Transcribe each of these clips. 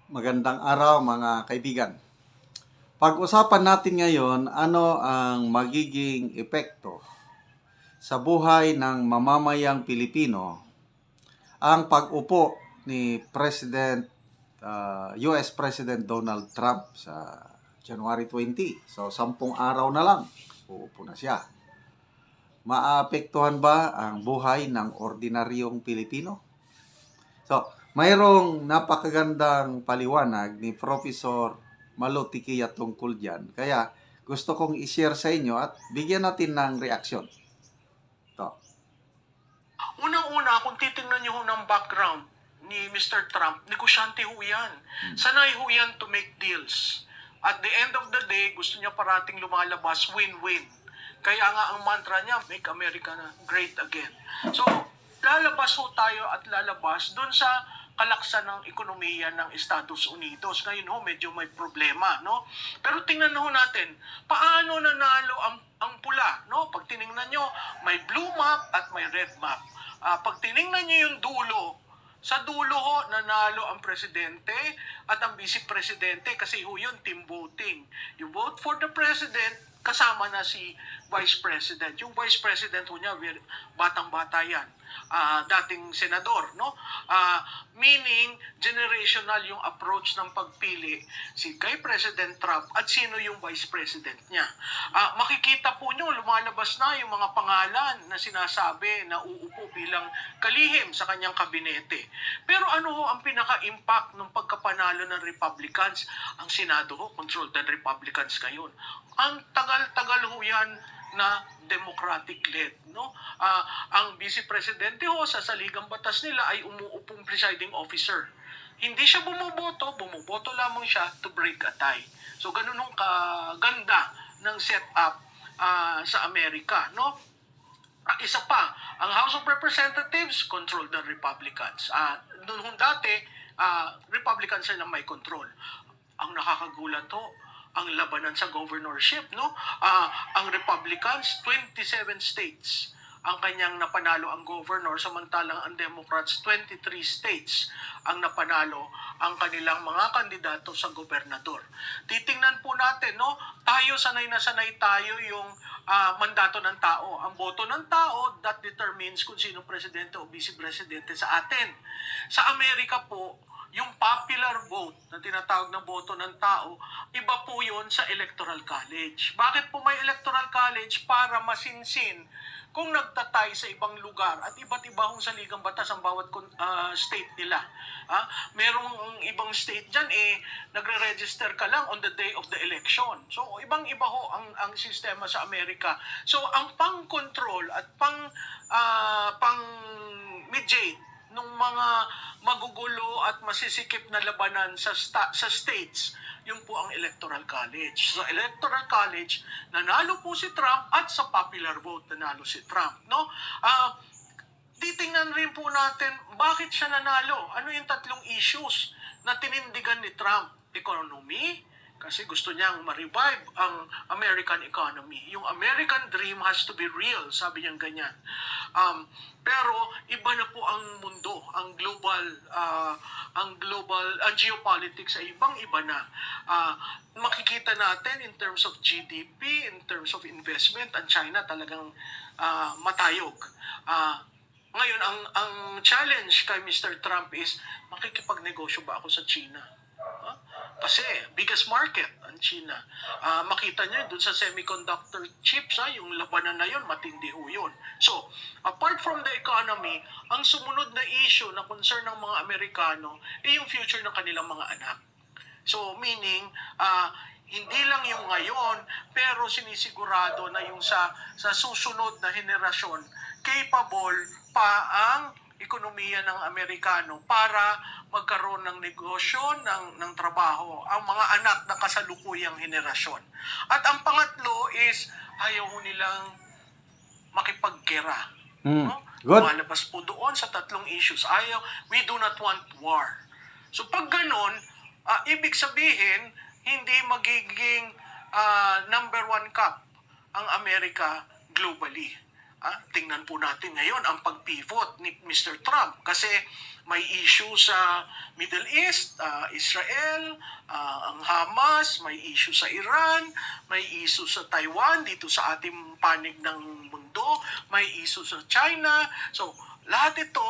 Magandang araw mga kaibigan. Pag-usapan natin ngayon ano ang magiging epekto sa buhay ng mamamayang Pilipino ang pag-upo ni US President Donald Trump sa January 20. So, 10 araw na lang, uupo na siya. Maapektuhan ba ang buhay ng ordinaryong Pilipino? So, mayroong napakagandang paliwanag ni Professor Malutikia tungkol dyan. Kaya gusto kong i-share sa inyo at bigyan natin ng reaksyon. Ito. Unang-una, kung titingnan niyo ng background ni Mr. Trump, negosyante ho yan. Sanay ho yan to make deals. At the end of the day, gusto niya parating lumalabas win-win. Kaya nga ang mantra niya, make America great again. So, lalabas ho tayo at lalabas doon sa kalaksan ng ekonomiya ng Estados Unidos. Ngayon ho, medyo may problema, no? Pero tingnan ho natin, paano nanalo ang pula, no? Pag tiningnan nyo, may blue map at may red map. Pag tiningnan nyo yung dulo, sa dulo ho, nanalo ang presidente at ang vice-presidente kasi ho yun, team voting. You vote for the president, kasama na si vice president. Yung vice president ho niya, batang-bata yan. Dating senador, no? Meaning, generational yung approach ng pagpili kay President Trump at sino yung vice president niya. Makikita po nyo, lumalabas na yung mga pangalan na sinasabi na uupo bilang kalihim sa kanyang kabinete. Pero ano ho ang pinaka-impact ng pagkapanalo ng Republicans? Ang Senado ho, controlled ng Republicans ngayon. Ang tagal-tagal ho yan na Democratic-led, no? Ang vice-presidente ho sa saligang batas nila ay umuupong presiding officer. Hindi siya bumuboto lamang siya to break a tie. So ganun hong kaganda ng setup sa Amerika, no? Isa pa, ang House of Representatives controlled ng Republicans. Noon dati, Republicans ang may control. Ang nakakagulat ho, ang labanan sa governorship, no? Ang Republicans, 27 states ang kanyang napanalo ang governor, samantalang ang Democrats, 23 states ang napanalo ang kanilang mga kandidato sa gobernador. Titingnan po natin, no? Tayo, sanay na sanay tayo yung mandato ng tao. Ang boto ng tao, that determines kung sino presidente o vice-presidente sa atin. Sa Amerika po, yung popular vote na tinatawag na boto ng tao, iba po yun sa Electoral College. Bakit po may Electoral College? Para masinsin kung nagtatay sa ibang lugar at iba't iba kung saligang batas ang bawat state nila. Merong ibang state dyan, nagre-register ka lang on the day of the election. So, ibang-iba ho ang sistema sa Amerika. So, ang pang-control at pang-mediate nung mga magugulo at masisikip na labanan sa states, yun po ang Electoral College. So, Electoral College, nanalo po si Trump at sa popular vote, nanalo si Trump, no? Titingnan rin po natin, bakit siya nanalo? Ano yung tatlong issues na tinindigan ni Trump? Economy, kasi gusto niyang ma-revive ang American economy. Yung American dream has to be real, sabi niyang ganyan. Pero iba na po ang mundo, ang global geopolitics ay ibang-iba na. Makikita natin in terms of GDP, in terms of investment, ang China talagang matayog. Ngayon, ang challenge kay Mr. Trump is, makikipagnegosyo ba ako sa China? Kasi biggest market ang China. Makita nyo doon sa semiconductor chips, yung labanan na yun, matindi ho yun. So, apart from the economy, ang sumunod na issue na concern ng mga Amerikano ay yung future ng kanilang mga anak. So, meaning, hindi lang yung ngayon, pero sinisigurado na yung sa susunod na henerasyon, capable pa ang ekonomiya ng Amerikano para magkaroon ng negosyo, ng trabaho, ang mga anak ng kasalukuyang henerasyon. At ang pangatlo is, ayaw nilang makipaggera. No? Malabas po doon sa tatlong issues. We do not want war. So pag ganon, ibig sabihin, hindi magiging number one cup ang Amerika globally. Tingnan po natin ngayon ang pag-pivot ni Mr. Trump kasi may issue sa Middle East, Israel, ang Hamas, may issue sa Iran, may issue sa Taiwan, dito sa ating panig ng mundo, may issue sa China. So, lahat ito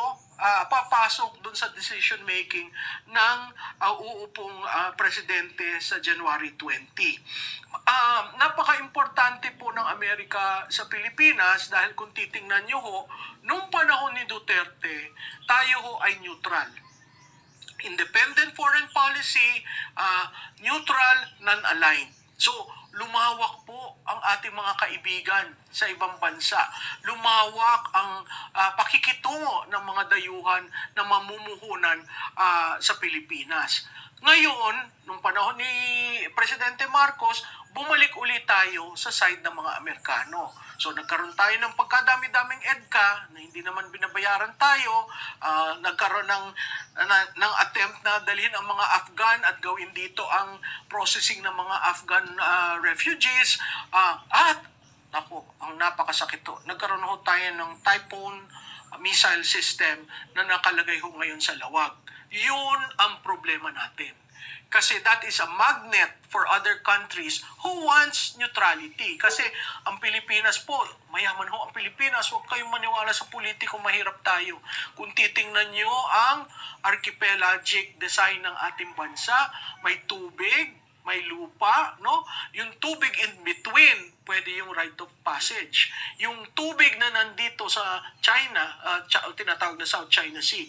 papasok dun sa decision making ng uupong presidente sa January 20. Napaka-importante po ng Amerika sa Pilipinas dahil kung titingnan nyo ho, nung panahon ni Duterte, tayo ho ay neutral. Independent foreign policy, neutral, non-aligned. So, lumawak po ang ating mga kaibigan sa ibang bansa. Lumawak ang pakikitungo ng mga dayuhan na mamumuhunan sa Pilipinas. Ngayon, nung panahon ni Presidente Marcos, bumalik ulit tayo sa side ng mga Amerikano. So nagkaroon tayo ng pagkadami-daming EDCA na hindi naman binabayaran tayo, nagkaroon ng attempt na dalhin ang mga Afghan at gawin dito ang processing ng mga Afghan refugees, at ang napakasakit to, nagkaroon ho tayo ng Typhoon missile system na nakalagay ho ngayon sa Lawag. Yun ang problema natin. Kasi that is a magnet for other countries who wants neutrality. Kasi ang Pilipinas po, mayaman ho ang Pilipinas. Huwag kayong maniwala sa politiko, mahirap tayo. Kung titingnan nyo ang archipelagic design ng ating bansa, may tubig, may lupa, no? Yung tubig in between, pwede yung right of passage. Yung tubig na nandito sa China, tinatawag na South China Sea,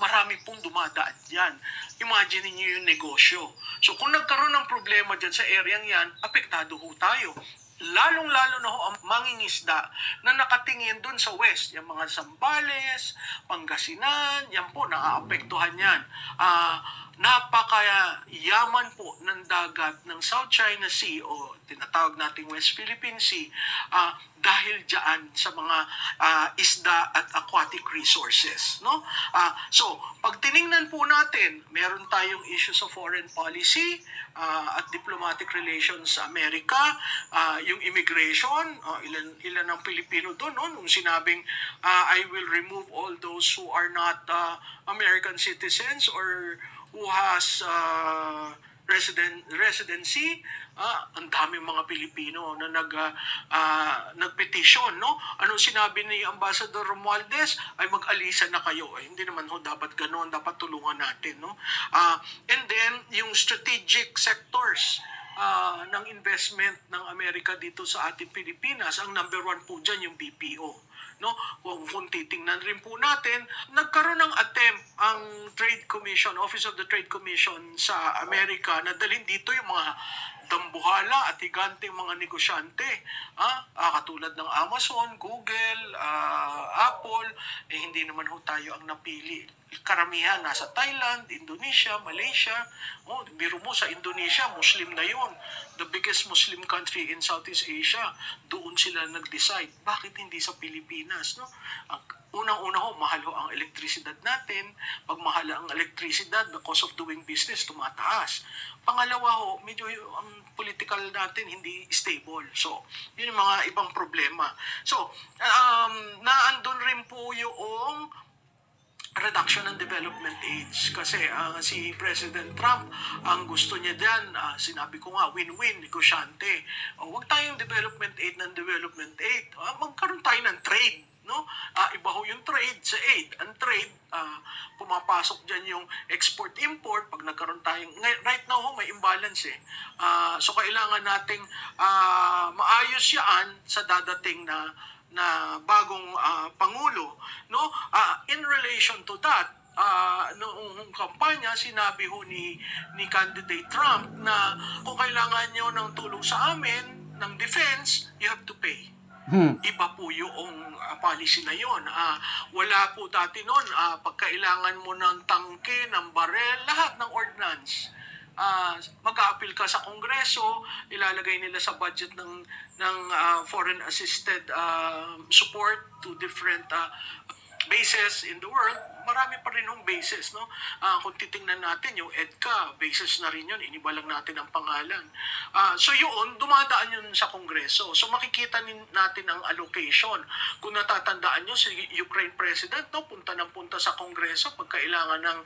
marami pong dumadaan dyan. Imagine niyo yung negosyo. So kung nagkaroon ng problema dyan sa area yan, apektado ho tayo. Lalong-lalo na ho ang mangingisda na nakatingin dun sa west. Yung mga Zambales, Pangasinan, yan po, naaapektuhan yan. Napakayaman po ng dagat ng South China Sea o tinatawag nating West Philippine Sea dahil dyan sa mga isda at aquatic resources, no? So, pag tiningnan po natin, meron tayong issue sa foreign policy at diplomatic relations sa Amerika, yung immigration, ilan ang Pilipino doon, no? Nung sinabing I will remove all those who are not American citizens or who has residency, ang daming mga Pilipino na nagpetisyon, no? Anong sinabi ni Ambassador Romualdez? Ay mag-alisa na kayo. Hindi naman ho dapat ganoon, dapat tulungan natin, no? And then yung strategic sectors ng investment ng Amerika dito sa ating Pilipinas, ang number 1 po dyan yung BPO. No? Kung titingnan rin po natin, nagkaroon ng attempt ang Trade Commission, Office of the Trade Commission sa Amerika na dalhin dito yung mga dambuhala at higanteng mga negosyante. Katulad ng Amazon, Google, Apple, hindi naman ho tayo ang napili. Karamihan nasa Thailand, Indonesia, Malaysia. Biro mo sa Indonesia, Muslim na yun. The biggest Muslim country in Southeast Asia. Doon sila nag-decide. Bakit hindi sa Pilipinas? No? Unang-una ho, mahal ho ang elektrisidad natin. Pag mahal ang elektrisidad, the cost of doing business tumataas. Pangalawa ho, medyo ang political natin hindi stable. So, yun yung mga ibang problema. So, naandun rin po yung reduction ng development aids kasi si President Trump ang gusto niya diyan, sinabi ko nga win-win, negosyante. Huwag tayong development aid ng development aid, magkaroon tayo ng trade, no? Iba ho yung trade sa aid. Ang trade, pumapasok diyan yung export-import. Pag nagkaroon tayong, right now ho, may imbalance so kailangan nating maayos yan sa dadating na bagong Pangulo, no? In relation to that, noong kampanya, sinabi ho ni candidate Trump na kung kailangan nyo ng tulong sa amin, ng defense, you have to pay. Iba po yung policy na yon. Wala po dati noon, pagkailangan mo ng tangke, ng barel, lahat ng ordnance. Mag-a-appeal ka sa Kongreso, ilalagay nila sa budget ng foreign assisted support to different bases in the world, marami pa rin hong bases, no? Kung titingnan natin, yung EDCA, bases na rin yun, iniba lang natin ang pangalan. So yun, dumadaan yun sa Kongreso. So makikita natin ang allocation. Kung natatandaan nyo, si Ukraine President, no, punta ng punta sa Kongreso pag kailangan ng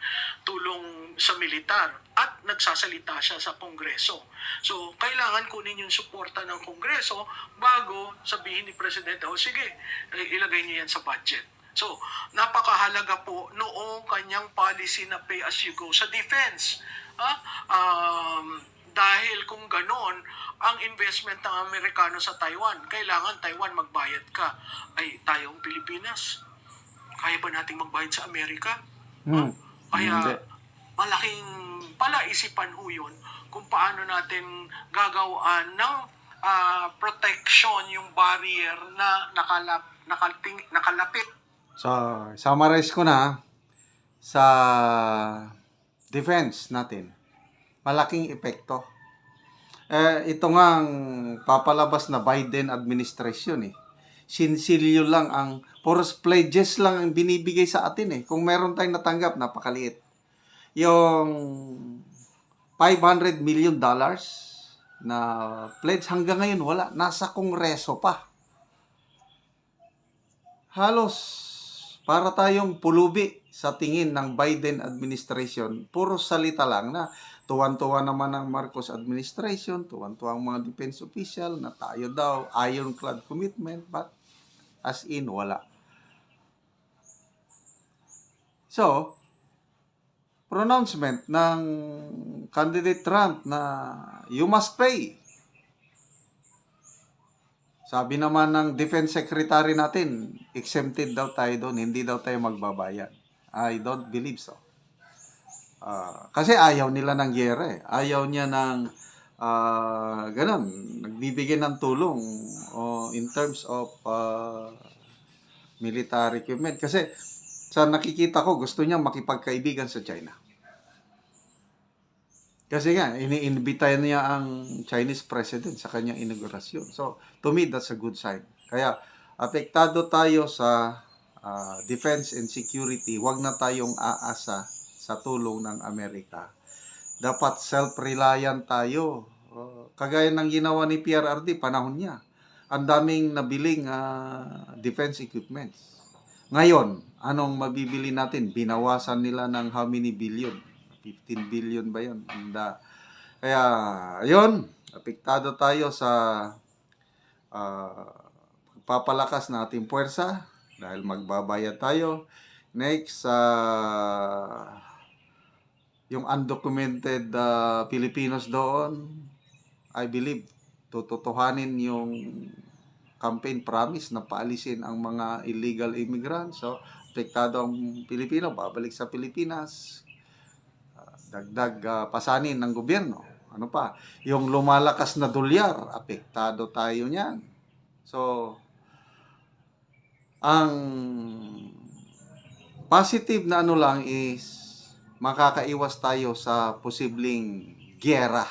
tulong sa militar at nagsasalita siya sa Kongreso. So kailangan kunin yung suporta ng Kongreso bago sabihin ni Presidente, sige, ilagay niyo yan sa budget. So, napakahalaga po noong kanyang policy na pay as you go sa defense. Dahil kung ganon, ang investment ng Amerikano sa Taiwan, kailangan Taiwan magbayad ka. Ay, tayong Pilipinas, kaya ba nating magbayad sa Amerika? Kaya, malaking palaisipan ho yun kung paano natin gagawaan ng protection yung barrier na nakalapit. So, summarize ko na sa defense natin. Malaking epekto. Ito nga ang papalabas na Biden administration eh. Sinsilyo lang ang, puros pledges lang ang binibigay sa atin eh. Kung meron tayong natanggap, napakaliit. Yung $500 million na pledge hanggang ngayon wala. Nasa Kongreso pa. Halos para tayong pulubi sa tingin ng Biden administration, puro salita lang na tuwan-tuwa naman ang Marcos administration, tuwan-tuwa ang mga defense official na tayo daw, ironclad commitment, but as in, wala. So, pronouncement ng candidate Trump na you must pay. Sabi naman ng Defense Secretary natin, exempted daw tayo doon, hindi daw tayo magbabayad. I don't believe so. Kasi ayaw nila ng gyera eh. Ayaw niya ng ganun, nagbibigay ng tulong in terms of military equipment. Kasi sa nakikita ko, gusto niya makipagkaibigan sa China. Kasi nga, iniimbitahan niya ang Chinese president sa kanyang inaugurasyon. So, to me, that's a good sign. Kaya, apektado tayo sa defense and security. Huwag na tayong aasa sa tulong ng Amerika. Dapat self-reliant tayo. Kagaya ng ginawa ni PRRD, panahon niya. Ang daming nabiling defense equipments. Ngayon, anong mabibili natin? Binawasan nila ng how many billion? 15 billion ba yun? Kaya, yun, apektado tayo sa pagpapalakas ng ating puwersa dahil magbabayad tayo. Next, yung undocumented Filipinos doon, I believe, tututuhanin yung campaign promise na paalisin ang mga illegal immigrants. So, apektado ang Pilipino, babalik sa Pilipinas. Dagdag pasanin ng gobyerno. Ano pa? Yung lumalakas na dolyar, apektado tayo niyan. So, ang positive na ano lang is makakaiwas tayo sa posibleng gyera.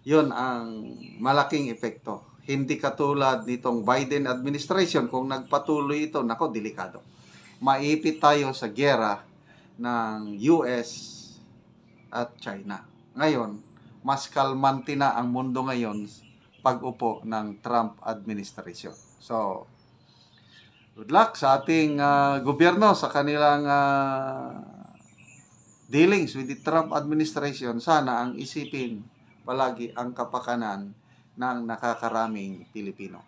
Yun ang malaking epekto. Hindi katulad nitong Biden administration, kung nagpatuloy ito, nako, delikado. Maipit tayo sa gyera ng US at China. Ngayon, mas kalmante na ang mundo ngayon pag-upo ng Trump administration. So, good luck sa ating gobyerno sa kanilang dealings with the Trump administration. Sana ang isipin palagi ang kapakanan ng nakakaraming Pilipino.